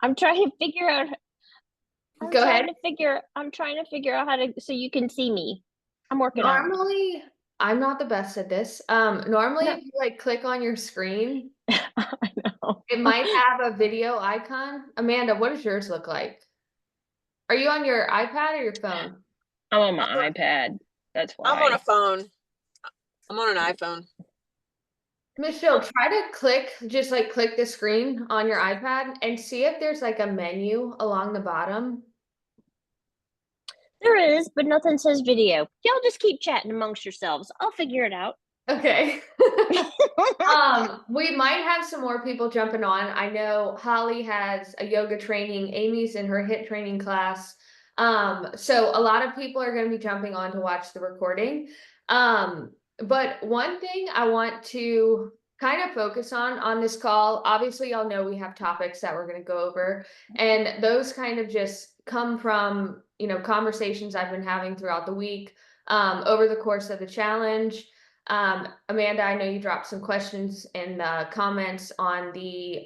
I'm trying to figure out Go ahead. I'm trying to figure out how to so you can see me. I'm working on it. Normally, I'm not the best at this. Normally No. if you like click on your screen, I know. it might have a video icon. Amanda, what does yours look like? Are you on your iPad or your phone? I'm on I'm my iPad. That's on a why. phone. I'm on an iPhone. Michelle, try to just like click the screen on your iPad and see if there's like a menu along the bottom. There is, but nothing says video. Y'all just keep chatting amongst yourselves. I'll figure it out. Okay. We might have some more people jumping on. I know Holly has a yoga training, Amy's in her HIIT training class. So a lot of people are going to be jumping on to watch the recording. But one thing I want to kind of focus on this call, obviously y'all know we have topics that we're going to go over, and those kind of just come from, conversations I've been having throughout the week, over the course of the challenge. Amanda, I know you dropped some questions in the comments on the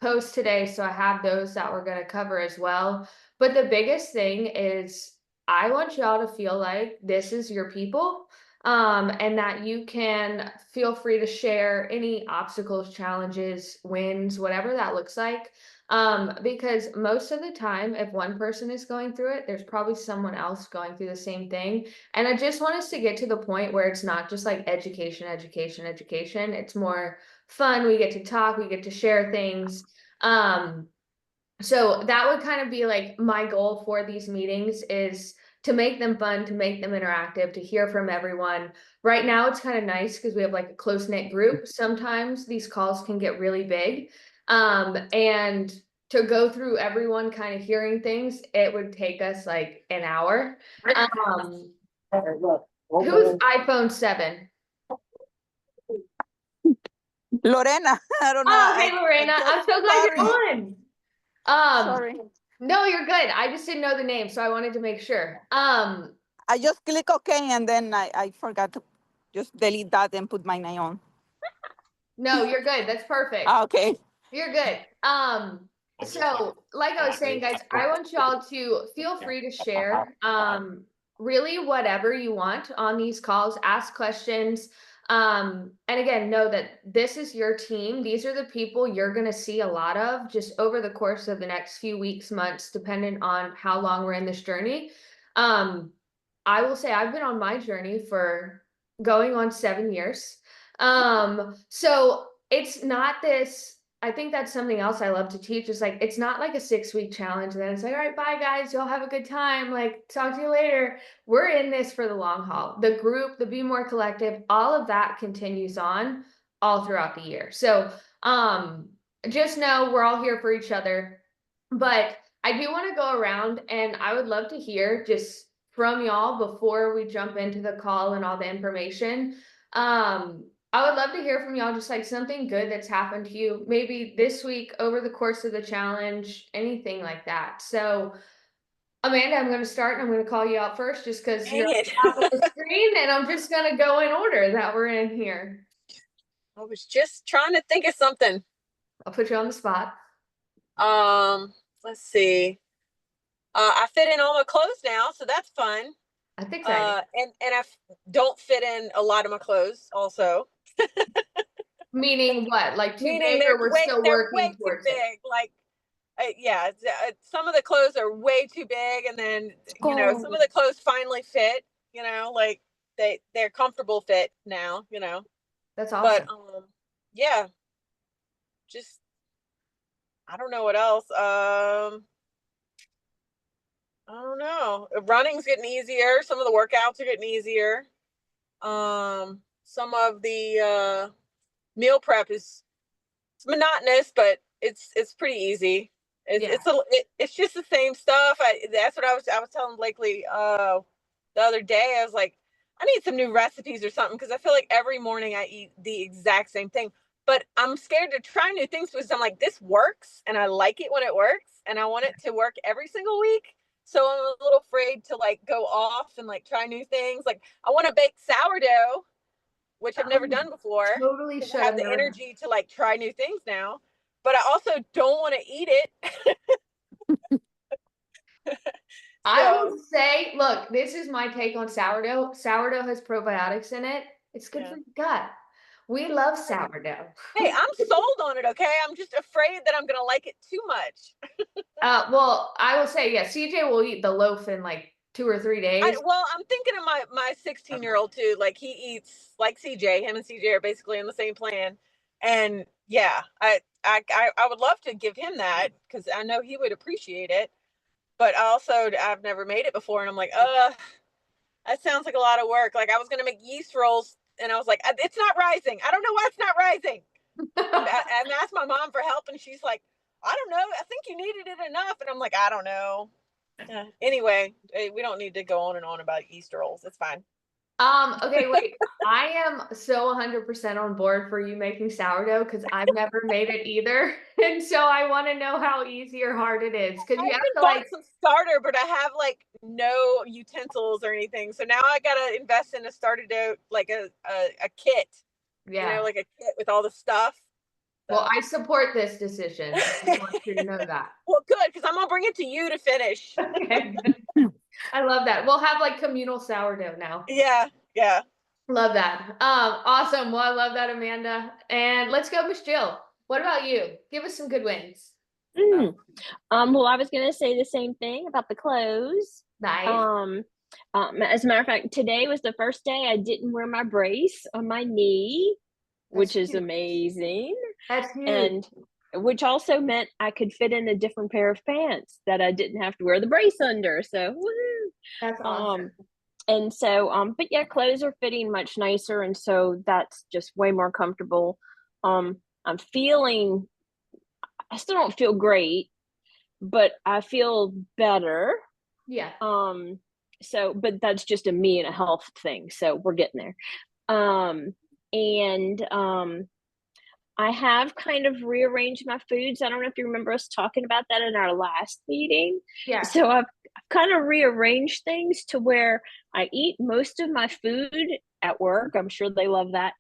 post today, so I have those that we're going to cover as well. But the biggest thing is I want y'all to feel like this is your people, and that you can feel free to share any obstacles, challenges, wins, whatever that looks like. Because most of the time, if one person is going through it, there's probably someone else going through the same thing. And I just want us to get to the point where it's not just like education, education, education. It's more fun. We get to talk, we get to share things. So that would kind of be like my goal for these meetings is to make them fun, to make them interactive, to hear from everyone. Right now, it's kind of nice because we have like a close knit group. Sometimes these calls can get really big. And to go through everyone kind of hearing things, it would take us like an hour. Who's iPhone 7? Lorena, I don't know. Oh, hey Lorena, I'm so glad sorry. you're on. Sorry. No, you're good. I just didn't know the name, so I wanted to make sure. I just click OK and then I forgot to just delete that and put my name on. No, you're good. That's perfect. Okay. You're good. So like I was saying, guys, I want y'all to feel free to share really whatever you want on these calls, ask questions. And again, know that this is your team. These are the people you're gonna see a lot of just over the course of the next few weeks, months, depending on how long we're in this journey. I will say I've been on my journey for going on 7 years. So it's not this, I think that's something else I love to teach is like, it's not like a 6-week challenge. And then it's like, all right, bye guys, y'all have a good time. Like, talk to you later. We're in this for the long haul. The group, the Be More Collective, all of that continues on all throughout the year. So, just know we're all here for each other, but I do want to go around and I would love to hear just from y'all before we jump into the call and all the information. I would love to hear from y'all just like something good that's happened to you, maybe this week over the course of the challenge, anything like that. So, Amanda, I'm going to start and I'm going to call you out first just because you're Dang on it. top of the screen, and I'm just going to go in order that we're in here. I was just trying to think of something. I'll put you on the spot. Let's see. I fit in all my clothes now, so that's fun. That's exciting. And I don't fit in a lot of my clothes also. Meaning what? Like too Meaning big, or we're still they're way working too towards it? big. Like, yeah, some of the clothes are way too big, and then some of the clothes finally fit. Like they're comfortable fit now. That's But awesome. yeah, just I don't know what else. I don't know. Running's getting easier. Some of the workouts are getting easier. Some of the meal prep is it's monotonous, but it's pretty easy. Yeah. It's just the same stuff. That's what I was telling Blakely the other day. I was like, I need some new recipes or something because I feel like every morning I eat the exact same thing. But I'm scared to try new things because I'm like, this works and I like it when it works and I want it to work every single week. So I'm a little afraid to like go off and like try new things. Like I want to bake sourdough, which I've never done before. Totally Because should I have have the never. energy to like try new things now. but I also don't want to eat it. I So, would say, look, this is my take on sourdough. Sourdough has probiotics in it. It's good yeah. for your gut. We love sourdough. Hey, I'm sold on it, okay? I'm just afraid that I'm gonna like it too much. Well, I will say, yeah, CJ will eat the loaf in like 2 or 3 days. Well, I'm thinking of my 16-year-old too. Like he eats like CJ. Him and CJ are basically in the same plan. And yeah, I would love to give him that because I know he would appreciate it. But also, I've never made it before, and I'm like, that sounds like a lot of work. Like I was gonna make yeast rolls, and I was like, it's not rising. I don't know why it's not rising. And I asked my mom for help, and she's like, I don't know. I think you needed it enough, and I'm like, I don't know. Anyway, we don't need to go on and on about yeast rolls. It's fine. Okay, wait. I am so 100% on board for you making sourdough because I've never made it either. And so I want to know how easy or hard it is because I you have even to bought like, some starter, but I have like no utensils or anything. So now I gotta invest in a starter dough, like a kit. You know, yeah. like a kit with all the stuff. Well, So. I support this decision. I want you to know that. Well, good, because I'm gonna bring it to you to finish. Okay. I love that. We'll have like communal sourdough now. Yeah, yeah. Love that. Awesome. Well, I love that, Amanda. And let's go, Miss Jill. What about you? Give us some good wins. Mm. Well, I was gonna say the same thing about the clothes. Nice. As a matter of fact, today was the first day I didn't wear my brace on my knee, which That's is huge. amazing. That's huge. And which also meant I could fit in a different pair of pants that I didn't have to wear the brace under. So, woo! That's awesome. And so, but yeah, clothes are fitting much nicer, and so that's just way more comfortable. I'm feeling, I still don't feel great, but I feel better. Yeah. So, but that's just a me and a health thing. So we're getting there. And I have kind of rearranged my foods. I don't know if you remember us talking about that in our last meeting. Yeah. So I've kind of rearranged things to where I eat most of my food at work. I'm sure they love that.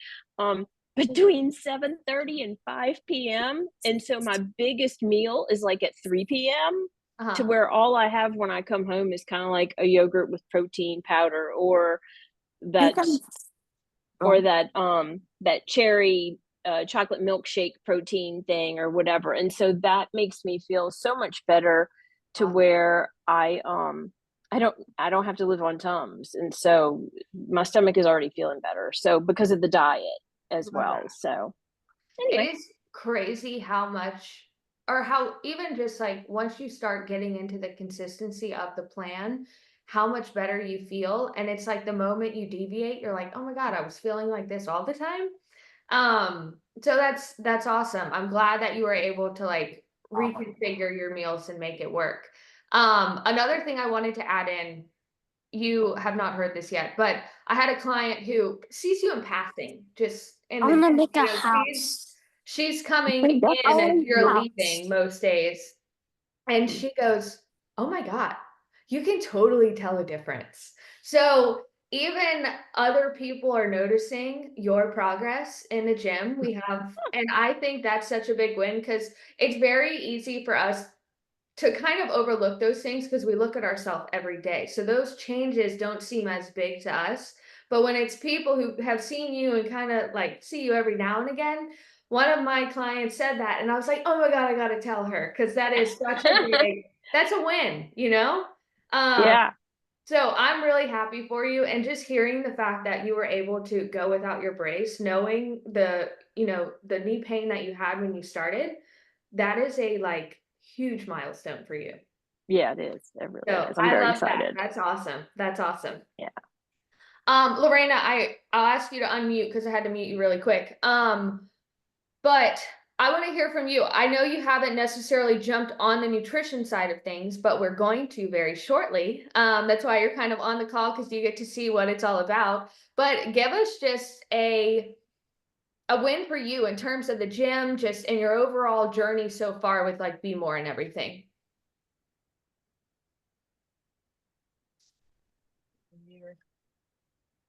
Between 7:30 and 5 p.m. And so my biggest meal is like at 3 p.m. to where all I have when I come home is kind of like a yogurt with protein powder or that that cherry chocolate milkshake protein thing or whatever. And so that makes me feel so much better to where I don't have to live on Tums. And so my stomach is already feeling better. So because of the diet as well. So anyway. It is crazy how much or how even just like once you start getting into the consistency of the plan, how much better you feel. And it's like the moment you deviate, you're like, oh my God, I was feeling like this all the time. So that's awesome. I'm glad that you were able to like reconfigure your meals and make it work. Another thing I wanted to add in, you have not heard this yet, but I had a client who sees you in passing, just in the make a you know, house. she's coming Make your in and own you're house. leaving most days. And she goes, oh my God, you can totally tell a difference. So even other people are noticing your progress in the gym. We have, and I think that's such a big win because it's very easy for us to kind of overlook those things because we look at ourselves every day. So those changes don't seem as big to us. But when it's people who have seen you and kind of like see you every now and again, one of my clients said that, and I was like, oh my God, I got to tell her because that is such a big, that's a win, you know? Yeah. So I'm really happy for you. And just hearing the fact that you were able to go without your brace, knowing the, you know, the knee pain that you had when you started, that is a like huge milestone for you. Yeah, it is. It really So is. I'm I very love excited. that. That's awesome. That's awesome. Yeah. Lorena, I'll ask you to unmute because I had to mute you really quick. But I want to hear from you. I know you haven't necessarily jumped on the nutrition side of things, but we're going to very shortly. That's why you're kind of on the call because you get to see what it's all about. But give us just a win for you in terms of the gym, just in your overall journey so far with like Be More and everything.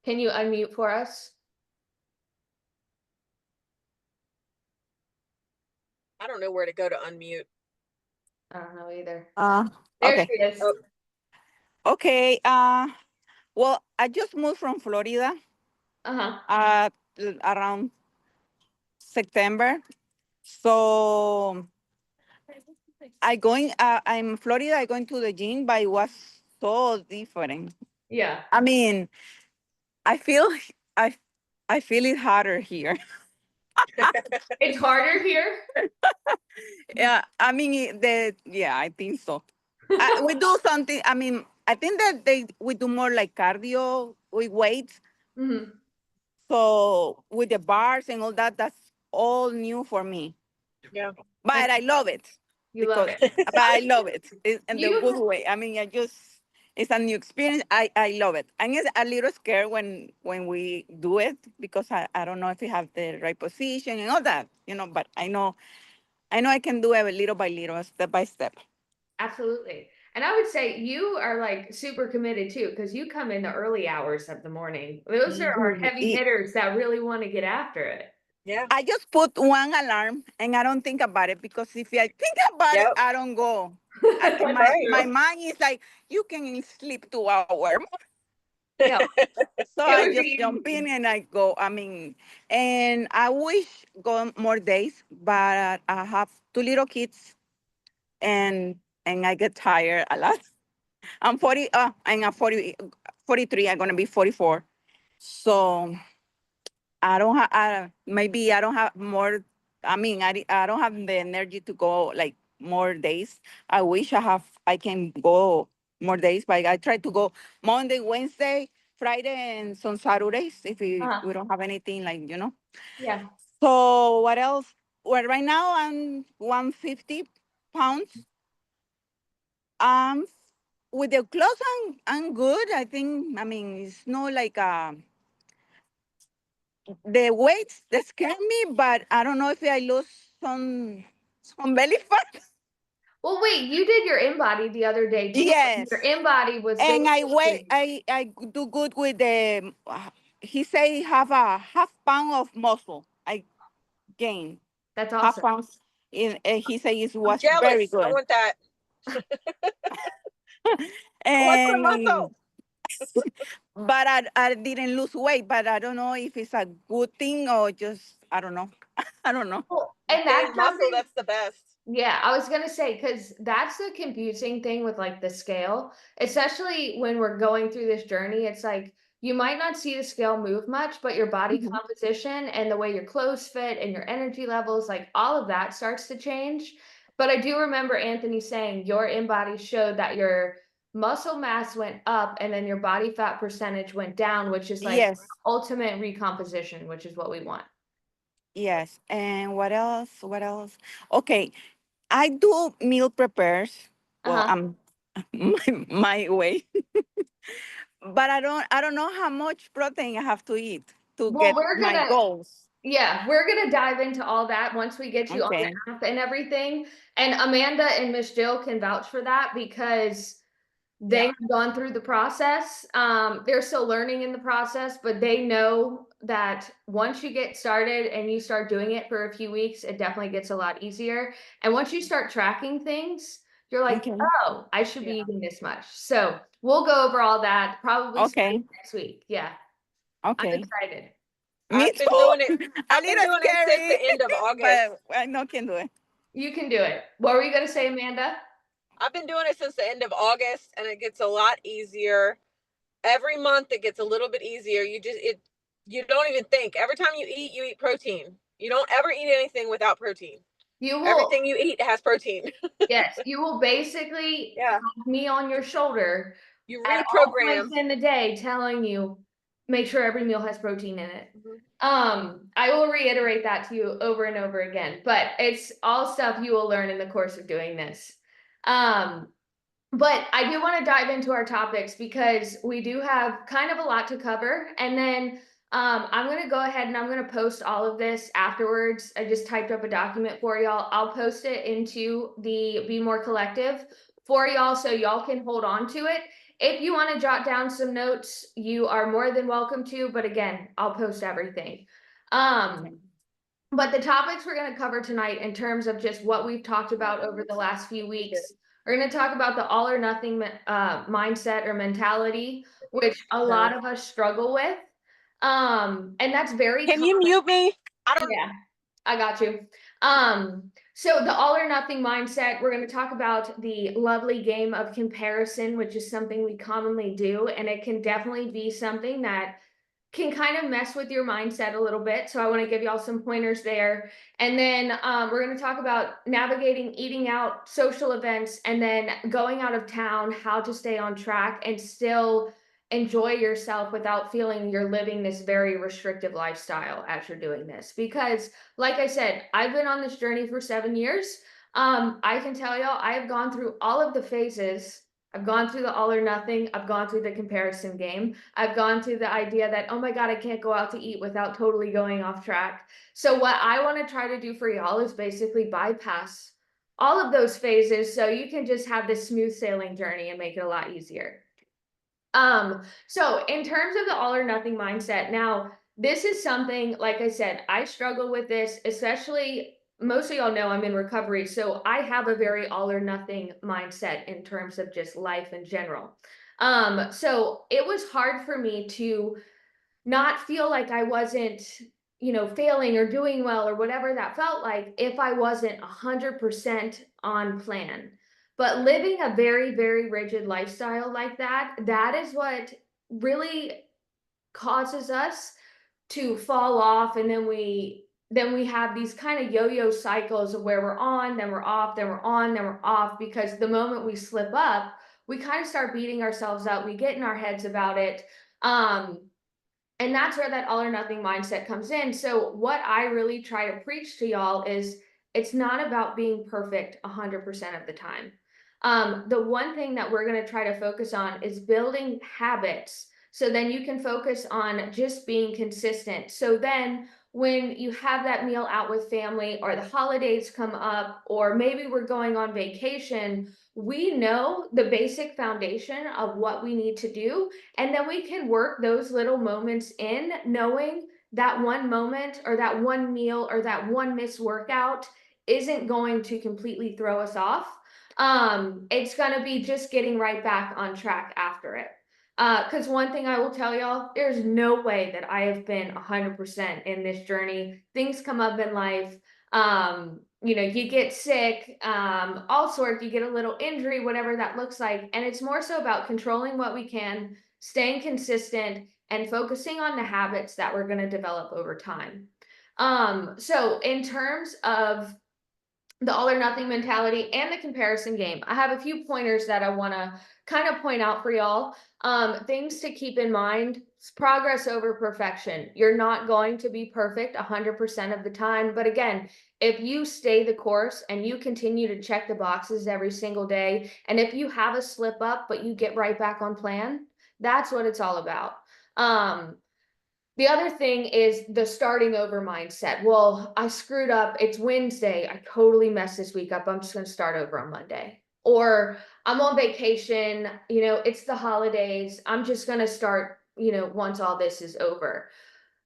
Can you unmute for us? I don't know where to go to unmute. I don't know either. Uh, There okay. she is. Oh. Okay. Well, I just moved from Florida Uh-huh. around September. So I'm in Florida, I going to the gym, but it was so different. Yeah. I mean, I feel I I feel it harder here. It's harder here. Yeah, I mean I think so. We do something. I mean, I think that we do more like cardio with weights. Mhm. So with the bars and all that, that's all new for me. Yeah. But I love it You love because, it. but I love it in the You- good way. I mean, it's a new experience. I love it. I'm just a little scared when we do it because I don't know if we have the right position and all that, but I know I can do it little by little, step by step. Absolutely. And I would say you are like super committed too, because you come in the early hours of the morning. Those are our heavy hitters that really want to get after it. Yeah. I just put one alarm and I don't think about it because if I think about it, Yep. I don't go. That's My mind is like, you can sleep 2 hours. Yeah. So It I would just be jump easy. in and I go. I mean, and I wish go more days, but I have 2 little kids and I get tired a lot. I'm 40, I'm 40, 43, I'm gonna be 44. So I don't have, maybe I don't have more. I mean, I don't have the energy to go like more days. I wish I can go more days, but I try to go Monday, Wednesday, Friday, and some Saturdays if Uh-huh. we don't have anything like. Yeah. So what else? Well, right now I'm 150 pounds. Um, with the clothes, I'm good. I think. I mean, it's not like the weights that scare me, but I don't know if I lose some belly fat. Well, wait, you did your in-body the other day too. Yes, Your in-body was and basically, I do good with the. He say have a half pound of muscle. I gain that's half awesome. pounds. He say it I'm was very jealous. I good, want that. I want some and muscle. but I didn't lose weight. But I don't know if it's a good thing or just I don't know. I don't know. Well, You and gain that's muscle, something. that's the best. Yeah, I was gonna say, because that's the confusing thing with like the scale, especially when we're going through this journey. It's like you might not see the scale move much, but your body Mhm. composition and the way your clothes fit and your energy levels, like all of that starts to change. But I do remember Anthony saying your in-body showed that your muscle mass went up and then your body fat percentage went down, which is like Yes. ultimate recomposition, which is what we want. Yes. And what else? What else? Okay. I do meal prepares. Well, Uh-huh. I'm my way. But I don't know how much protein I have to eat to Well, get we're my gonna goals. Yeah, we're gonna dive into all that once we get you on Okay. the app and everything. And Amanda and Miss Jill can vouch for that because they Yeah. have gone through the process. They're still learning in the process, but they know that once you get started and you start doing it for a few weeks, it definitely gets a lot easier. And once you start tracking things, you're like, Okay. oh, I should be Yeah. eating this much. So we'll go over all that probably Okay. next week. Yeah, I'm Okay. excited. Me I've been too. doing it. A I've been little doing it since scary, the end of August. but I know can do it. You can do it. What were you gonna say, Amanda? I've been doing it since the end of August, and it gets a lot easier. Every month it gets a little bit easier. You don't even think. Every time you eat protein. You don't ever eat anything without protein. You will, Everything you eat has protein. yes, you will basically Yeah. have me on your shoulder You at all reprogram. points in the day telling you, make sure every meal has protein in it. Mhm. I will reiterate that to you over and over again, but it's all stuff you will learn in the course of doing this. But I do want to dive into our topics because we do have kind of a lot to cover. And then I'm going to go ahead and I'm going to post all of this afterwards. I just typed up a document for y'all. I'll post it into the Be More Collective for y'all so y'all can hold on to it. If you want to jot down some notes, you are more than welcome to. But again, I'll post everything. But the topics we're going to cover tonight in terms of just what we've talked about over the last few weeks, we're going to talk about the all or nothing mindset or mentality, which a lot of us struggle with. And that's very Can you common. mute me? I don't. Yeah, I got you. So the all or nothing mindset, we're going to talk about the lovely game of comparison, which is something we commonly do, and it can definitely be something that can kind of mess with your mindset a little bit. So I want to give y'all some pointers there. And then we're going to talk about navigating eating out, social events, and then going out of town, how to stay on track and still enjoy yourself without feeling you're living this very restrictive lifestyle as you're doing this. Because like I said, I've been on this journey for 7 years. I can tell y'all, I have gone through all of the phases. I've gone through the all or nothing. I've gone through the comparison game. I've gone through the idea that, oh my God, I can't go out to eat without totally going off track. So what I want to try to do for y'all is basically bypass all of those phases so you can just have this smooth sailing journey and make it a lot easier. So in terms of the all or nothing mindset, now this is something, like I said, I struggle with this, especially most of y'all know I'm in recovery. So I have a very all or nothing mindset in terms of just life in general. So it was hard for me to not feel like I wasn't, failing or doing well or whatever that felt like if I wasn't 100% on plan. But living a very, very rigid lifestyle like that, that is what really causes us to fall off. And then we have these kind of yo-yo cycles of where we're on, then we're off, then we're on, then we're off, because the moment we slip up, we kind of start beating ourselves up. We get in our heads about it. And that's where that all or nothing mindset comes in. So what I really try to preach to y'all is it's not about being perfect 100% of the time. The one thing that we're going to try to focus on is building habits. So then you can focus on just being consistent. So then when you have that meal out with family or the holidays come up, or maybe we're going on vacation, we know the basic foundation of what we need to do. And then we can work those little moments in, knowing that one moment or that one meal or that one missed workout isn't going to completely throw us off. It's going to be just getting right back on track after it. Because one thing I will tell y'all, there's no way that I have been 100% in this journey. Things come up in life. You get sick, all sorts, you get a little injury, whatever that looks like. And it's more so about controlling what we can, staying consistent, and focusing on the habits that we're going to develop over time. So in terms of the all or nothing mentality and the comparison game, I have a few pointers that I want to kind of point out for y'all. Things to keep in mind: progress over perfection. You're not going to be perfect 100% of the time. But again, if you stay the course and you continue to check the boxes every single day, and if you have a slip up, but you get right back on plan, that's what it's all about. The other thing is the starting over mindset. Well, I screwed up. It's Wednesday. I totally messed this week up. I'm just going to start over on Monday. Or I'm on vacation. It's the holidays. I'm just going to start, once all this is over.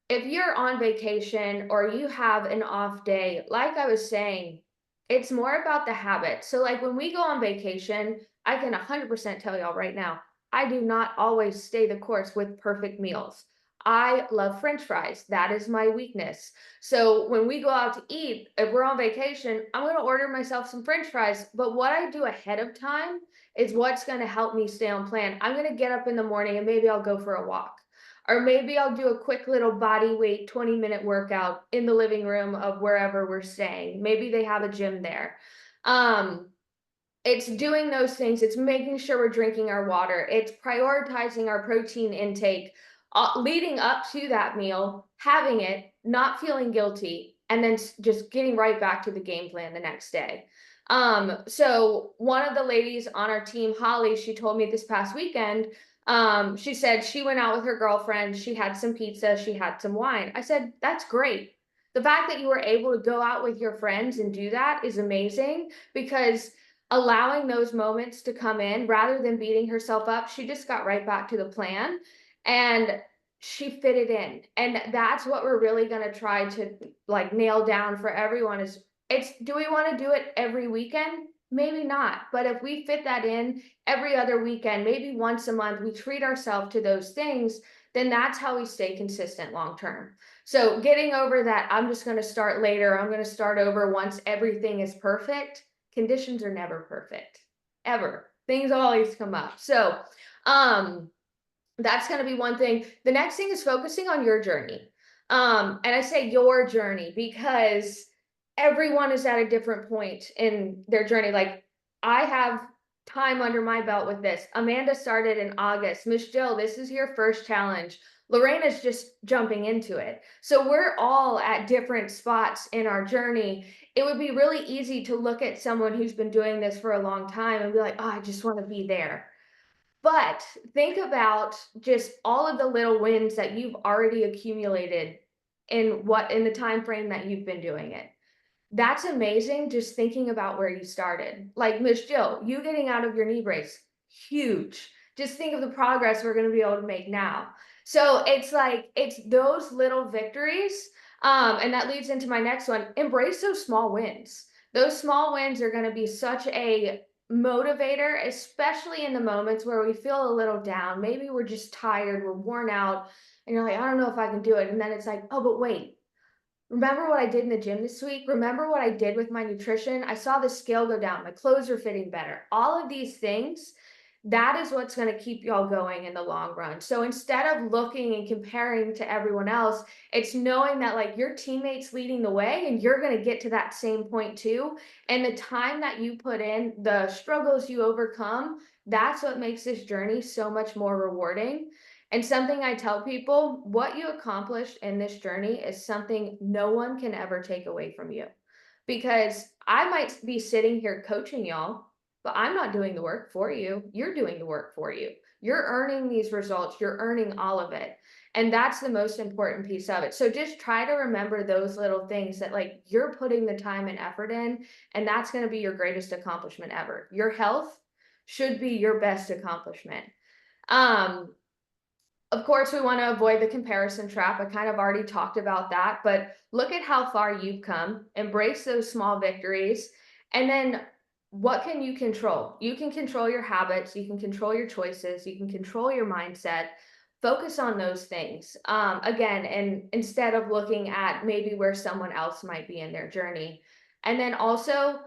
If you're on vacation or you have an off day, like I was saying, it's more about the habit. So like when we go on vacation, I can 100% tell y'all right now, I do not always stay the course with perfect meals. I love French fries. That is my weakness. So when we go out to eat, if we're on vacation, I'm going to order myself some French fries. But what I do ahead of time is what's going to help me stay on plan. I'm going to get up in the morning and maybe I'll go for a walk. Or maybe I'll do a quick little body weight 20-minute workout in the living room of wherever we're staying. Maybe they have a gym there. It's doing those things. It's making sure we're drinking our water. It's prioritizing our protein intake, leading up to that meal, having it, not feeling guilty, and then just getting right back to the game plan the next day. So one of the ladies on our team, Holly, she told me this past weekend, she said she went out with her girlfriend. She had some pizza. She had some wine. I said, that's great. The fact that you were able to go out with your friends and do that is amazing, because allowing those moments to come in rather than beating herself up, she just got right back to the plan. And she fit it in. And that's what we're really going to try to like nail down for everyone is do we want to do it every weekend? Maybe not. But if we fit that in every other weekend, maybe once a month, we treat ourselves to those things, then that's how we stay consistent long term. So getting over that, I'm just going to start later. I'm going to start over once everything is perfect. Conditions are never perfect, ever. Things always come up. So, that's going to be one thing. The next thing is focusing on your journey. And I say your journey because everyone is at a different point in their journey. Like I have time under my belt with this. Amanda started in August. Miss Jill, this is your first challenge. Lorena's just jumping into it. So we're all at different spots in our journey. It would be really easy to look at someone who's been doing this for a long time and be like, oh, I just want to be there. But think about just all of the little wins that you've already accumulated in the time frame that you've been doing it. That's amazing just thinking about where you started. Like Miss Jill, you getting out of your knee brace, huge. Just think of the progress we're going to be able to make now. So it's like it's those little victories. And that leads into my next one. Embrace those small wins. Those small wins are going to be such a motivator, especially in the moments where we feel a little down. Maybe we're just tired, we're worn out, and you're like, I don't know if I can do it. And then it's like, oh, but wait, remember what I did in the gym this week? Remember what I did with my nutrition? I saw the scale go down. My clothes are fitting better. All of these things, that is what's going to keep y'all going in the long run. So instead of looking and comparing to everyone else, it's knowing that like your teammates leading the way and you're going to get to that same point too. And the time that you put in, the struggles you overcome, that's what makes this journey so much more rewarding. And something I tell people, what you accomplished in this journey is something no one can ever take away from you. Because I might be sitting here coaching y'all, but I'm not doing the work for you. You're doing the work for you. You're earning these results. You're earning all of it. And that's the most important piece of it. So just try to remember those little things that like you're putting the time and effort in, and that's going to be your greatest accomplishment ever. Your health should be your best accomplishment. Of course, we want to avoid the comparison trap. I kind of already talked about that, but look at how far you've come, embrace those small victories, and then what can you control? You can control your habits, you can control your choices, you can control your mindset. Focus on those things. Again, and instead of looking at maybe where someone else might be in their journey. And then also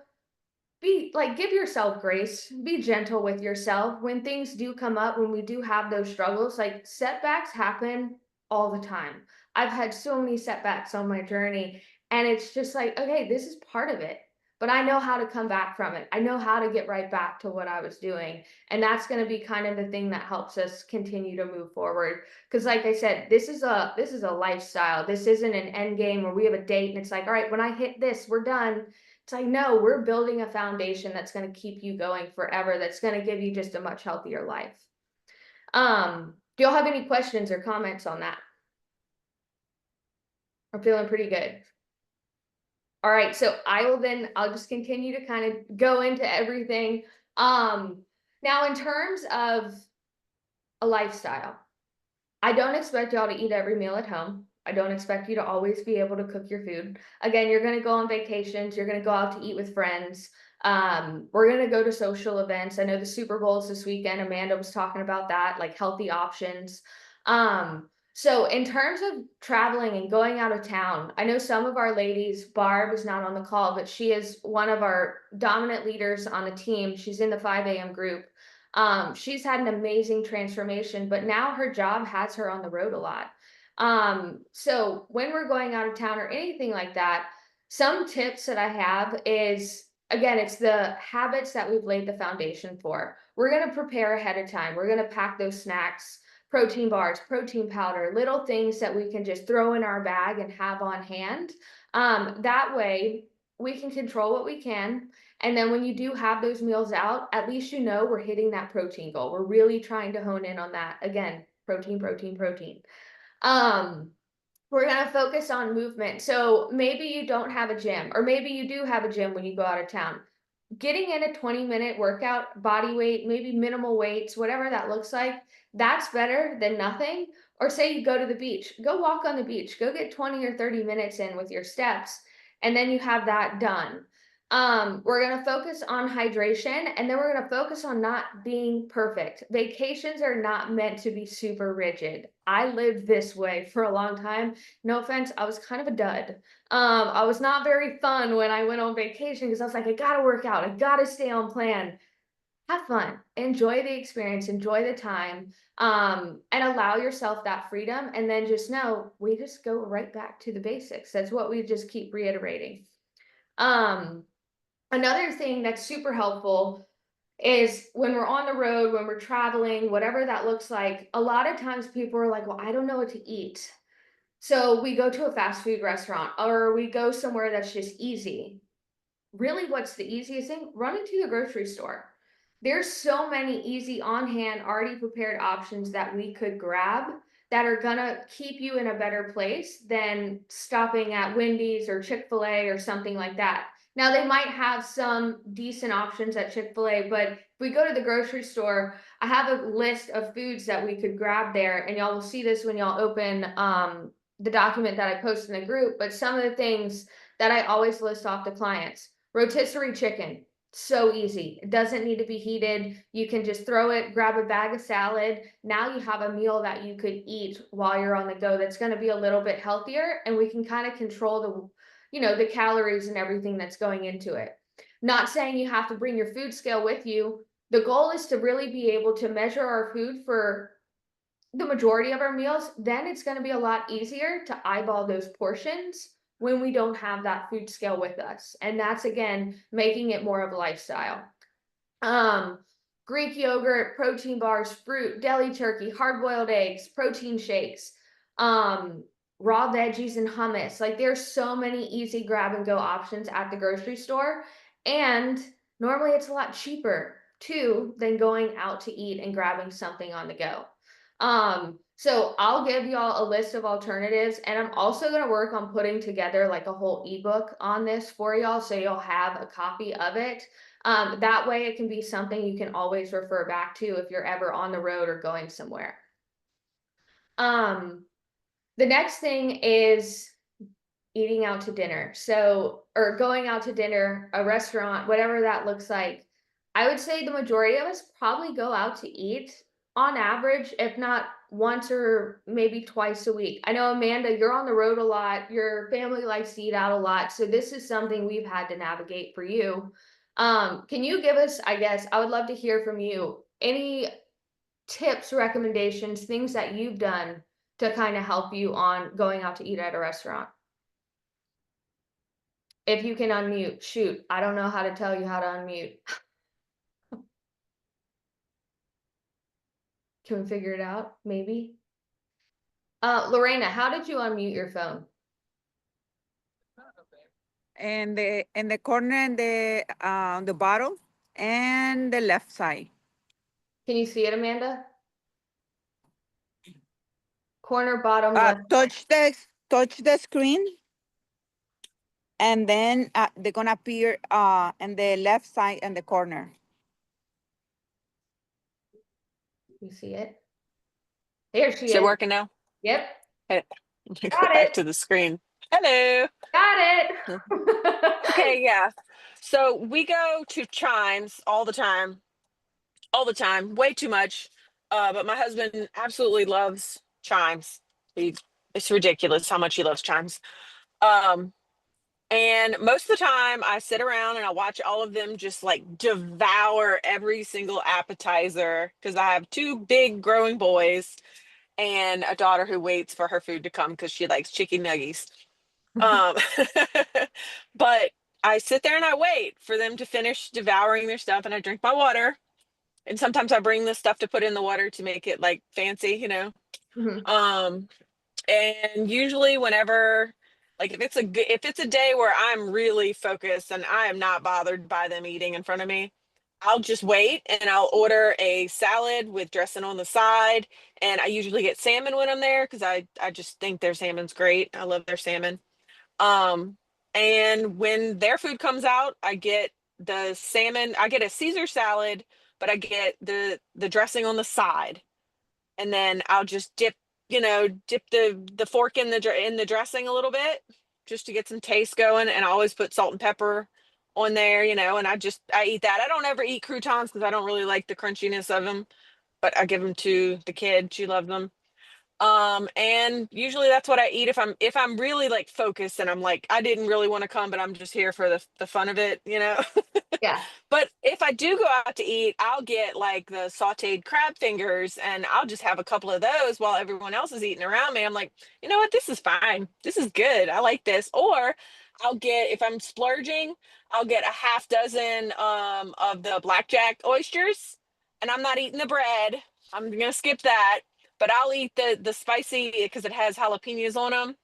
give yourself grace, be gentle with yourself when things do come up, when we do have those struggles. Like setbacks happen all the time. I've had so many setbacks on my journey, and it's just like, okay, this is part of it, but I know how to come back from it. I know how to get right back to what I was doing. And that's going to be kind of the thing that helps us continue to move forward. Because like I said, this is a lifestyle. This isn't an end game where we have a date and it's like, all right, when I hit this, we're done. It's like, no, we're building a foundation that's going to keep you going forever. That's going to give you just a much healthier life. Do y'all have any questions or comments on that? I'm feeling pretty good. All right, so I'll just continue to kind of go into everything. Now in terms of a lifestyle, I don't expect y'all to eat every meal at home. I don't expect you to always be able to cook your food. Again, you're going to go on vacations. You're going to go out to eat with friends. We're going to go to social events. I know the Super Bowl is this weekend. Amanda was talking about that, like healthy options. So in terms of traveling and going out of town, I know some of our ladies, Barb is not on the call, but she is one of our dominant leaders on the team. She's in the 5 a.m. group. She's had an amazing transformation, but now her job has her on the road a lot. So when we're going out of town or anything like that, some tips that I have is, again, it's the habits that we've laid the foundation for. We're going to prepare ahead of time. We're going to pack those snacks, protein bars, protein powder, little things that we can just throw in our bag and have on hand. That way we can control what we can. And then when you do have those meals out, at least you know we're hitting that protein goal. We're really trying to hone in on that. Again, protein, protein, protein. We're going to focus on movement. So maybe you don't have a gym, or maybe you do have a gym when you go out of town. Getting in a 20-minute workout, body weight, maybe minimal weights, whatever that looks like, that's better than nothing. Or say you go to the beach, go walk on the beach, go get 20 or 30 minutes in with your steps, and then you have that done. We're going to focus on hydration, and then we're going to focus on not being perfect. Vacations are not meant to be super rigid. I lived this way for a long time. No offense, I was kind of a dud. I was not very fun when I went on vacation because I was like, I gotta work out, I gotta stay on plan. Have fun, enjoy the experience, enjoy the time, and allow yourself that freedom. And then just know we just go right back to the basics. That's what we just keep reiterating. Another thing that's super helpful is when we're on the road, when we're traveling, whatever that looks like, a lot of times people are like, well, I don't know what to eat. So we go to a fast food restaurant or we go somewhere that's just easy. Really, what's the easiest thing? Running to the grocery store. There's so many easy on hand, already prepared options that we could grab that are gonna keep you in a better place than stopping at Wendy's or Chick-fil-A or something like that. Now, they might have some decent options at Chick-fil-A, but if we go to the grocery store, I have a list of foods that we could grab there, and y'all will see this when y'all open the document that I post in the group. But some of the things that I always list off to clients: rotisserie chicken, so easy. It doesn't need to be heated. You can just throw it, grab a bag of salad. Now you have a meal that you could eat while you're on the go that's going to be a little bit healthier, and we can kind of control the calories and everything that's going into it. Not saying you have to bring your food scale with you. The goal is to really be able to measure our food for the majority of our meals. Then it's going to be a lot easier to eyeball those portions when we don't have that food scale with us. And that's, again, making it more of a lifestyle. Greek yogurt, protein bars, fruit, deli turkey, hard-boiled eggs, protein shakes, raw veggies and hummus. Like, there's so many easy grab and go options at the grocery store. And normally it's a lot cheaper too than going out to eat and grabbing something on the go. So I'll give y'all a list of alternatives, and I'm also going to work on putting together like a whole ebook on this for y'all, so you'll have a copy of it. That way it can be something you can always refer back to if you're ever on the road or going somewhere. The next thing is eating out to dinner. Or going out to dinner, a restaurant, whatever that looks like. I would say the majority of us probably go out to eat on average, if not once or maybe twice a week. I know, Amanda, you're on the road a lot. Your family likes to eat out a lot. So this is something we've had to navigate for you. Can you give us, I guess, I would love to hear from you, any tips, recommendations, things that you've done to kind of help you on going out to eat at a restaurant? If you can unmute, shoot. I don't know how to tell you how to unmute. Can we figure it out? Maybe. Lorena, how did you unmute your phone? In the corner, in the bottom, and the left side. Can you see it, Amanda? Corner bottom left. Touch the screen, and then they're gonna appear in the left side and the corner. You see it? There she is. Is it working now? Yep. Hey, Got go back it. to the screen. Hello. Got it. Okay, yeah. So we go to Chimes all the time, way too much. But my husband absolutely loves Chimes. It's ridiculous how much he loves Chimes. And most of the time I sit around and I watch all of them just like devour every single appetizer because I have two big growing boys and a daughter who waits for her food to come because she likes chicken nuggies. But I sit there and I wait for them to finish devouring their stuff, and I drink my water. And sometimes I bring this stuff to put in the water to make it like fancy, you know. Mhm. And usually whenever, like if it's a day where I'm really focused and I am not bothered by them eating in front of me, I'll just wait and I'll order a salad with dressing on the side. And I usually get salmon when I'm there because I just think their salmon's great. I love their salmon. And when their food comes out, I get the salmon. I get a Caesar salad, but I get the dressing on the side. And then I'll just dip dip the fork in the dressing a little bit just to get some taste going, and I always put salt and pepper on there, and I eat that. I don't ever eat croutons because I don't really like the crunchiness of them, but I give them to the kid. She loves them. And usually that's what I eat if I'm really like focused and I'm like, I didn't really want to come, but I'm just here for the fun of it. Yeah. But if I do go out to eat, I'll get like the sauteed crab fingers and I'll just have a couple of those while everyone else is eating around me. I'm like, you know what? This is fine. This is good. I like this. Or if I'm splurging, I'll get a half dozen of the blackjack oysters, and I'm not eating the bread. I'm gonna skip that, but I'll eat the spicy because it has jalapenos on them.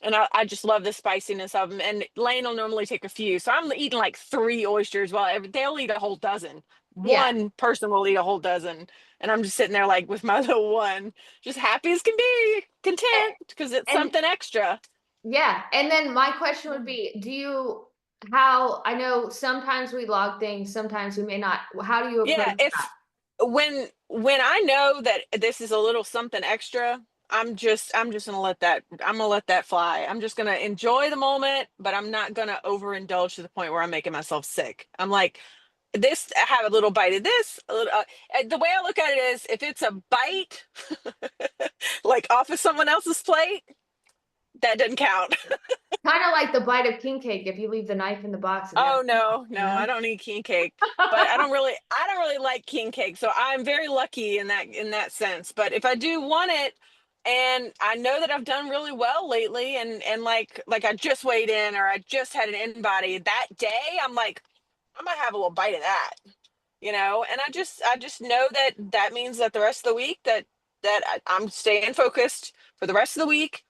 And I just love the spiciness of them. And Lane will normally take a few. So I'm eating like 3 oysters while they'll eat a whole dozen. Yeah. One person will eat a whole dozen. And I'm just sitting there like with my little one, just happy as can be, content because it's something extra. Yeah. And then my question would be, I know sometimes we log things, sometimes we may not. How do you approach Yeah, that? when I know that this is a little something extra, I'm just gonna let that fly. I'm just gonna enjoy the moment, but I'm not gonna overindulge to the point where I'm making myself sick. I'm like, I have a little bite of this, a little, the way I look at it is if it's a bite like off of someone else's plate, that doesn't count. Kind of like the bite of king cake if you leave the knife in the box. Oh no, you know? I don't need king cake. But I don't really like king cake. So I'm very lucky in that sense. But if I do want it and I know that I've done really well lately and like I just weighed in or I just had an in-body that day, I'm like, I'm gonna have a little bite of that. And I just know that means that the rest of the week that I'm staying focused for the rest of the week.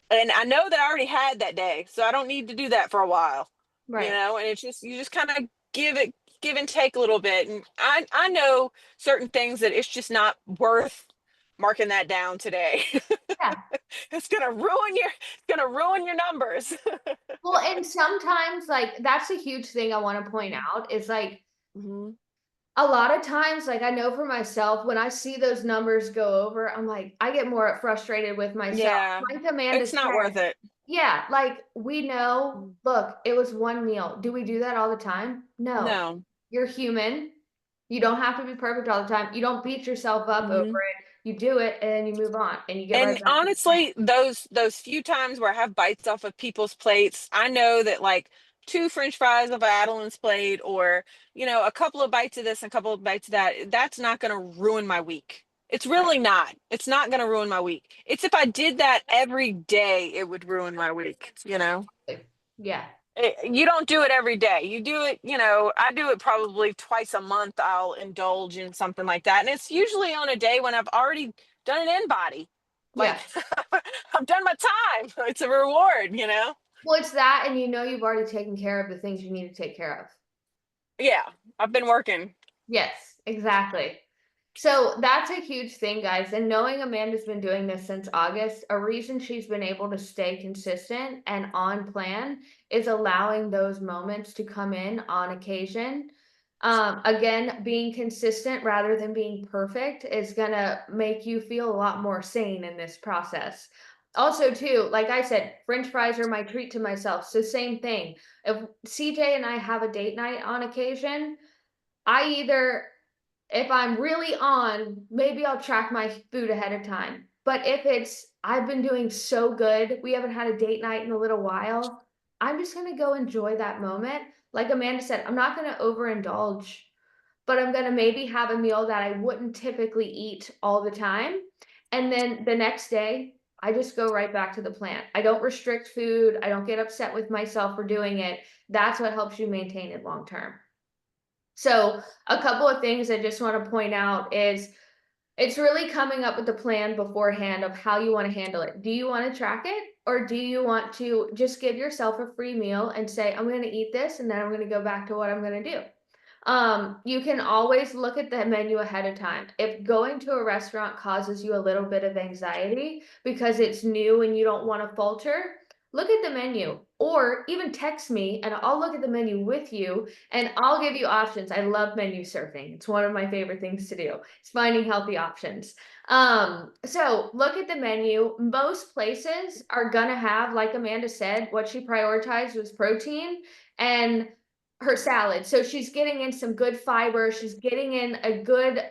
And I know that I already had that day, so I don't need to do that for a while. Right. And it's just you just kind of give and take a little bit. And I know certain things that it's just not worth marking that down today. Yeah. It's gonna ruin your numbers. Well, and sometimes like that's a huge thing I want to point out is like Mhm. a lot of times, like I know for myself, when I see those numbers go over, I'm like, I get more frustrated with myself. Yeah, Like Amanda it's not said, worth it. yeah, like we know, look, it was one meal. Do we do that all the time? No. No. You're human. You don't have to be perfect all the time. You don't beat yourself up over Mhm. it. You do it and you move on and you get right And back to the plan. honestly, those few times where I have bites off of people's plates, I know that like 2 French fries of Adeline's plate, or a couple of bites of this and a couple of bites of that, that's not going to ruin my week. It's really not. It's not going to ruin my week. It's if I did that every day, it would ruin my week. Yeah. You don't do it every day. You do it, I do it probably twice a month. I'll indulge in something like that. And it's usually on a day when I've already done an in-body. Like I've done my time. It's a reward, Well, it's that, and you've already taken care of the things you need to take care of. Yeah, I've been working. Yes, exactly. So that's a huge thing, guys. And knowing Amanda's been doing this since August, a reason she's been able to stay consistent and on plan is allowing those moments to come in on occasion. Again, being consistent rather than being perfect is gonna make you feel a lot more sane in this process. Also, too, like I said, French fries are my treat to myself. So same thing. If CJ and I have a date night on occasion, if I'm really on, maybe I'll track my food ahead of time. But if I've been doing so good, we haven't had a date night in a little while, I'm just going to go enjoy that moment. Like Amanda said, I'm not going to overindulge, but I'm going to maybe have a meal that I wouldn't typically eat all the time. And then the next day, I just go right back to the plan. I don't restrict food. I don't get upset with myself for doing it. That's what helps you maintain it long term. So a couple of things I just want to point out is it's really coming up with the plan beforehand of how you want to handle it. Do you want to track it, or do you want to just give yourself a free meal and say, I'm going to eat this and then I'm going to go back to what I'm going to do? You can always look at the menu ahead of time. If going to a restaurant causes you a little bit of anxiety because it's new and you don't want to falter, look at the menu. or even text me and I'll look at the menu with you and I'll give you options. I love menu surfing. It's one of my favorite things to do. It's finding healthy options. So look at the menu. Most places are gonna have, like Amanda said, what she prioritized was protein and her salad. So she's getting in some good fiber. She's getting in a good,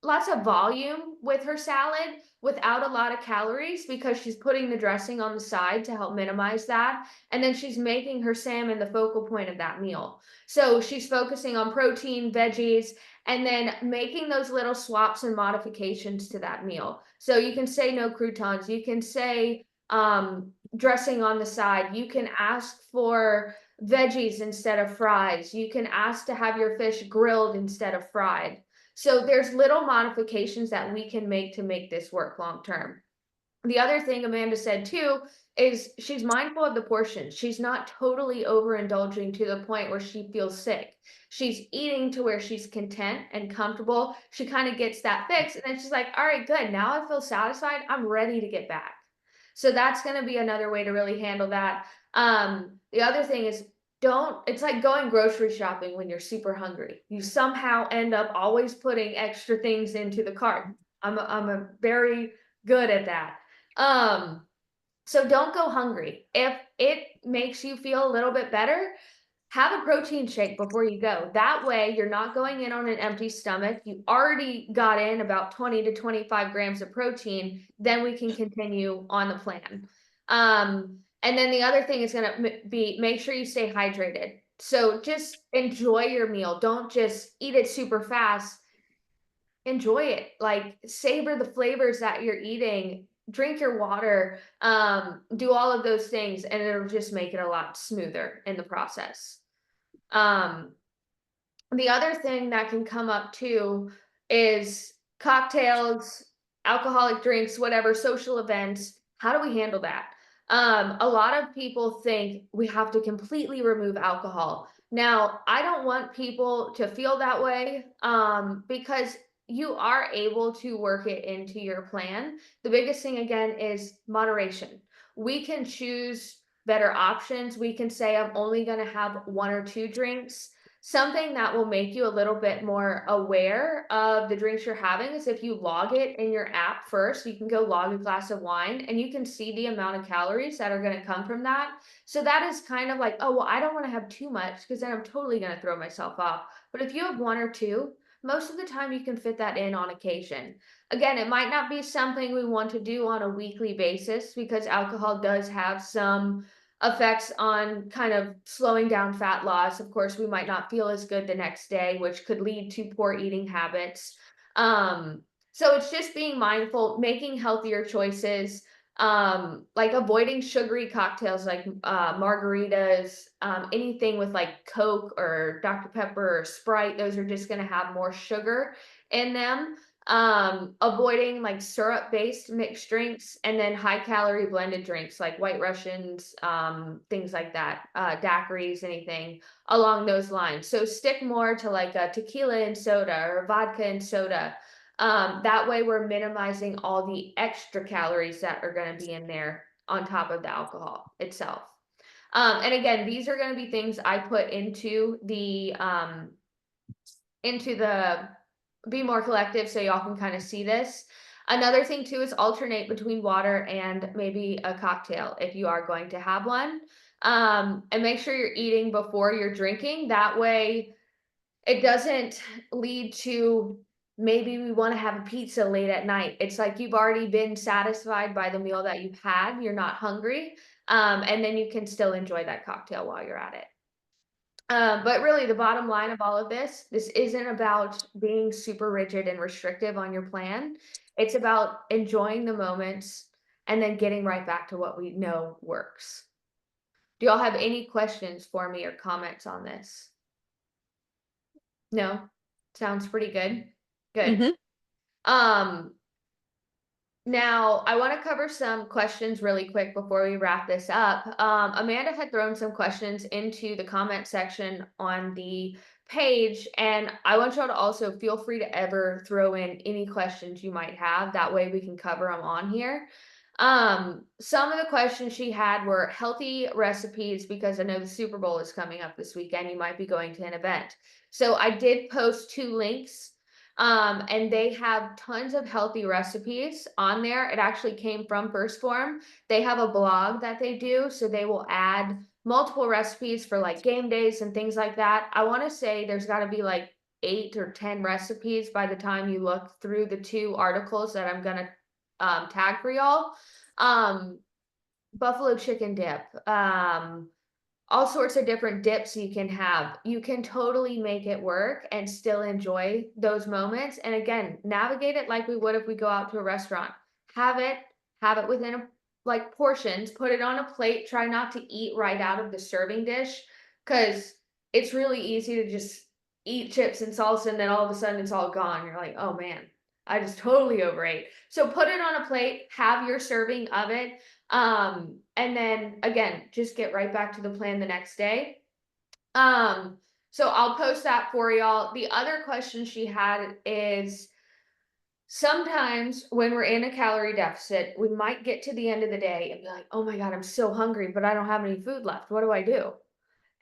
lots of volume with her salad without a lot of calories because she's putting the dressing on the side to help minimize that. And then she's making her salmon the focal point of that meal. So she's focusing on protein, veggies, and then making those little swaps and modifications to that meal. So you can say no croutons, you can say dressing on the side, you can ask for veggies instead of fries, you can ask to have your fish grilled instead of fried. So there's little modifications that we can make to make this work long term. The other thing Amanda said too is she's mindful of the portions. She's not totally overindulging to the point where she feels sick. She's eating to where she's content and comfortable. She kind of gets that fix and then she's like, all right, good. Now I feel satisfied. I'm ready to get back. So that's going to be another way to really handle that. The other thing is it's like going grocery shopping when you're super hungry. You somehow end up always putting extra things into the cart. I'm a very good at that. So don't go hungry. If it makes you feel a little bit better, have a protein shake before you go. That way you're not going in on an empty stomach. You already got in about 20 to 25 grams of protein. Then we can continue on the plan. And then the other thing is going to be make sure you stay hydrated. So just enjoy your meal. Don't just eat it super fast. Enjoy it. Like savor the flavors that you're eating. Drink your water. Do all of those things, and it'll just make it a lot smoother in the process. The other thing that can come up too is cocktails, alcoholic drinks, whatever, social events. How do we handle that? A lot of people think we have to completely remove alcohol. Now, I don't want people to feel that way because you are able to work it into your plan. The biggest thing, again, is moderation. We can choose better options. We can say, I'm only going to have 1 or 2 drinks. Something that will make you a little bit more aware of the drinks you're having is if you log it in your app first. You can go log a glass of wine and you can see the amount of calories that are going to come from that. So that is kind of like, oh, well, I don't want to have too much because then I'm totally going to throw myself off. But if you have 1 or 2, most of the time you can fit that in on occasion. Again, it might not be something we want to do on a weekly basis because alcohol does have some effects on kind of slowing down fat loss. Of course, we might not feel as good the next day, which could lead to poor eating habits. So it's just being mindful, making healthier choices, like avoiding sugary cocktails like margaritas, anything with like Coke or Dr. Pepper or Sprite. Those are just going to have more sugar in them. Avoiding like syrup based mixed drinks, and then high calorie blended drinks like White Russians, things like that, daiquiris, anything along those lines. So stick more to like a tequila and soda or vodka and soda. That way we're minimizing all the extra calories that are going to be in there on top of the alcohol itself. And again, these are going to be things I put into the Be More Collective so y'all can kind of see this. Another thing too is alternate between water and maybe a cocktail if you are going to have one. And make sure you're eating before you're drinking. That way it doesn't lead to maybe we want to have a pizza late at night. It's like you've already been satisfied by the meal that you've had. You're not hungry. And then you can still enjoy that cocktail while you're at it. But really the bottom line of all of this isn't about being super rigid and restrictive on your plan. It's about enjoying the moments and then getting right back to what we know works. Do y'all have any questions for me or comments on this? No? Sounds pretty good. Good. Now, I want to cover some questions really quick before we wrap this up. Amanda had thrown some questions into the comment section on the page, and I want y'all to also feel free to ever throw in any questions you might have. That way we can cover them on here. Some of the questions she had were healthy recipes, because I know the Super Bowl is coming up this weekend. You might be going to an event. So I did post 2 links. And they have tons of healthy recipes on there. It actually came from First Form. They have a blog that they do, so they will add multiple recipes for like game days and things like that. I want to say there's got to be like 8 or 10 recipes by the time you look through the 2 articles that I'm gonna tag for y'all. Buffalo chicken dip, all sorts of different dips you can have. You can totally make it work and still enjoy those moments. And again, navigate it like we would if we go out to a restaurant. Have it within like portions, put it on a plate, try not to eat right out of the serving dish, because it's really easy to just eat chips and salsa and then all of a sudden it's all gone. You're like, oh man, I just totally overate. So put it on a plate, have your serving of it. And then again, just get right back to the plan the next day. So I'll post that for y'all. The other question she had is, sometimes when we're in a calorie deficit, we might get to the end of the day and be like, oh my God, I'm so hungry, but I don't have any food left. What do I do?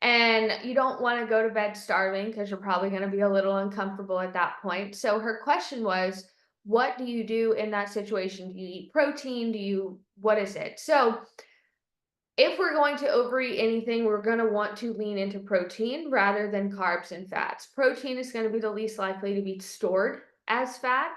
And you don't want to go to bed starving, because you're probably going to be a little uncomfortable at that point. So her question was, what do you do in that situation? Do you eat protein? What is it? So if we're going to overeat anything, we're going to want to lean into protein rather than carbs and fats. Protein is going to be the least likely to be stored as fat.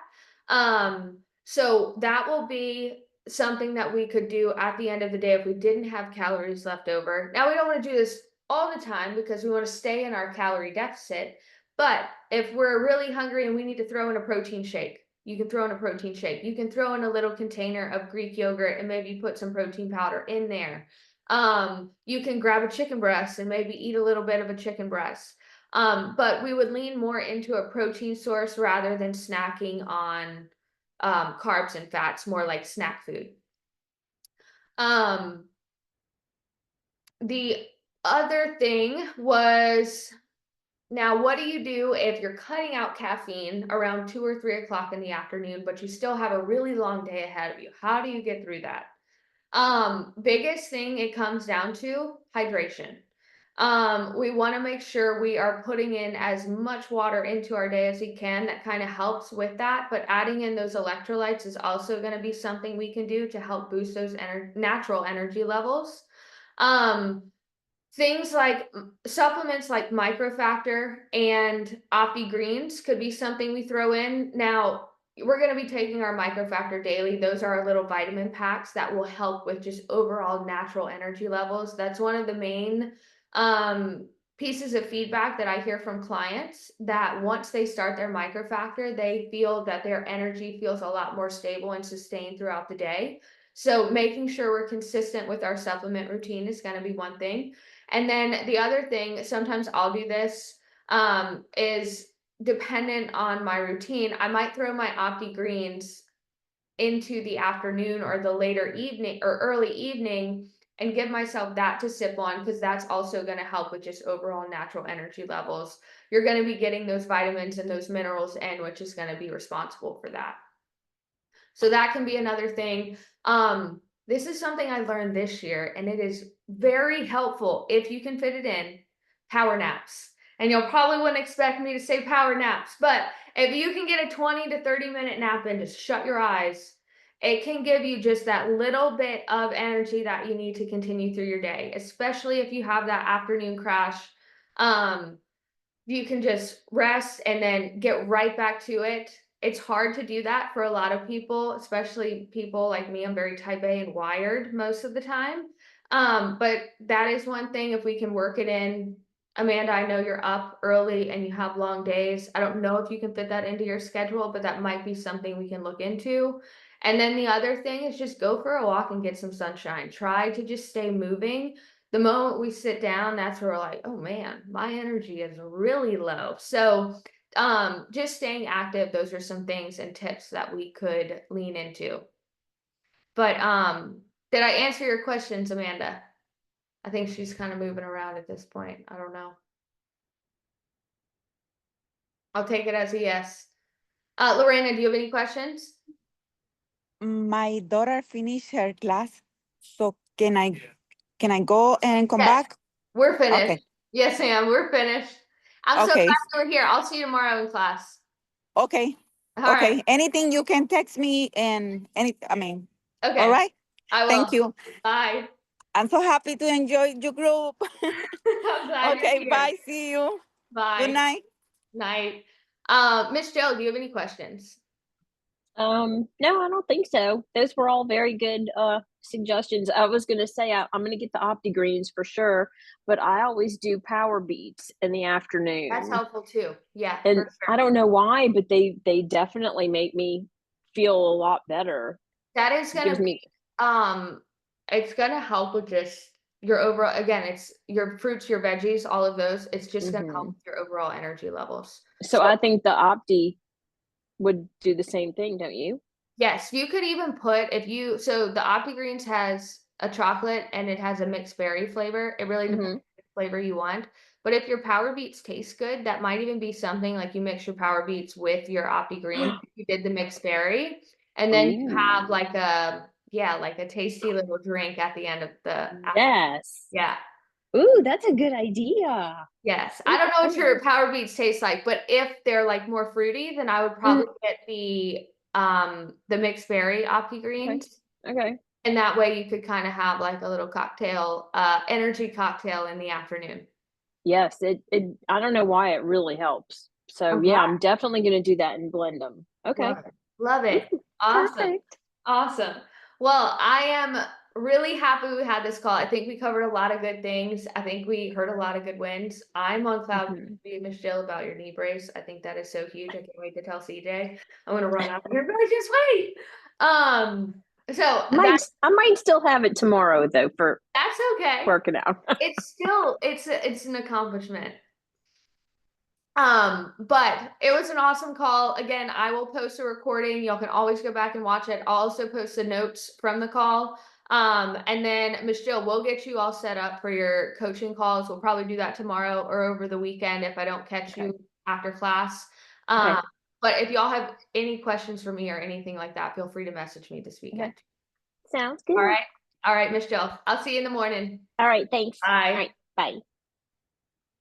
So that will be something that we could do at the end of the day if we didn't have calories left over. Now, we don't want to do this all the time because we want to stay in our calorie deficit. But if we're really hungry and we need to throw in a protein shake, you can throw in a protein shake. You can throw in a little container of Greek yogurt and maybe put some protein powder in there. You can grab a chicken breast and maybe eat a little bit of a chicken breast. But we would lean more into a protein source rather than snacking on carbs and fats, more like snack food. The other thing was, now what do you do if you're cutting out caffeine around 2 or 3 o'clock in the afternoon, but you still have a really long day ahead of you? How do you get through that? Biggest thing it comes down to hydration. We want to make sure we are putting in as much water into our day as we can. That kind of helps with that, but adding in those electrolytes is also going to be something we can do to help boost those natural energy levels. Things like supplements like Microfactor and Opti Greens could be something we throw in. Now, we're going to be taking our Microfactor daily. Those are our little vitamin packs that will help with just overall natural energy levels. That's one of the main pieces of feedback that I hear from clients, that once they start their Microfactor, they feel that their energy feels a lot more stable and sustained throughout the day. So making sure we're consistent with our supplement routine is going to be one thing. And then the other thing, sometimes I'll do this, is dependent on my routine. I might throw my Opti Greens into the afternoon or the later evening or early evening and give myself that to sip on, because that's also going to help with just overall natural energy levels. You're going to be getting those vitamins and those minerals in, which is going to be responsible for that. So that can be another thing. This is something I learned this year, and it is very helpful if you can fit it in: power naps. And you'll probably wouldn't expect me to say power naps, but if you can get a 20 to 30-minute nap in, just shut your eyes, it can give you just that little bit of energy that you need to continue through your day, especially if you have that afternoon crash. You can just rest and then get right back to it. It's hard to do that for a lot of people, especially people like me. I'm very type A and wired most of the time. But that is one thing, if we can work it in. Amanda, I know you're up early and you have long days. I don't know if you can fit that into your schedule, but that might be something we can look into. And then the other thing is just go for a walk and get some sunshine. Try to just stay moving. The moment we sit down, that's where we're like, oh man, my energy is really low. So just staying active, those are some things and tips that we could lean into. But did I answer your questions, Amanda? I think she's kind of moving around at this point. I don't know. I'll take it as a yes. Lorena, do you have any questions? my daughter finished her class, so can I go and come Yes. back? We're finished. Okay. Yes, ma'am. We're finished. I'm so Okay. glad you were here. I'll see you tomorrow in class. Okay. All Okay. right. Anything you can text me and Okay. all right. I will. Thank you. Bye. I'm so happy to enjoy your group. I'm glad you're Okay. here. Bye. See you. Bye. Good night. Night. Miss Jill, do you have any questions? No, I don't think so. Those were all very good suggestions. I was gonna say I'm gonna get the OptiGreens for sure, but I always do Power Beats in the afternoon. That's helpful too. Yeah, And for sure. I don't know why, but they definitely make me feel a lot better. That is gonna Gives be me it's gonna help with just your overall, again, it's your fruits, your veggies, all of those. It's just gonna help Mhm. with your overall energy levels. So I think the Opti would do the same thing, don't you? Yes, you could even put so the OptiGreens has a chocolate and it has a mixed berry flavor. It really depends Mhm. on the flavor you want. But if your Power Beats taste good, that might even be something like you mix your Power Beats with your OptiGreens. You did the mixed berry, and then you have Ooh. like a tasty little drink at the end of the Yes. yeah. Ooh, that's a good idea. Yes. I don't know what your Power Beats taste like, but if they're like more fruity, then I would probably get the mixed berry OptiGreens. Okay. And that way you could kind of have like a little cocktail, energy cocktail in the afternoon. Yes, it I don't know why it really helps. So I'm yeah, glad. I'm definitely gonna do that and blend them. Okay. Love it. Love it. Awesome. Perfect. Awesome. Well, I am really happy we had this call. I think we covered a lot of good things. I think we heard a lot of good wins. I'm on cloud Mhm. with Miss Jill about your knee brace. I think that is so huge. I can't wait to tell CJ. I'm gonna run out here, but just wait. So I might still have it tomorrow though for that's okay. working out. It's still it's an accomplishment. But it was an awesome call. Again, I will post a recording. Y'all can always go back and watch it. I'll also post the notes from the call. And then Miss Jill, we'll get you all set up for your coaching calls. We'll probably do that tomorrow or over the weekend if I don't catch you after class. Okay. But if y'all have any questions for me or anything like that, feel free to message me this weekend. Sounds good. All right. All right, Miss Jill. I'll see you in the morning. All right, thanks. Bye. All right, bye.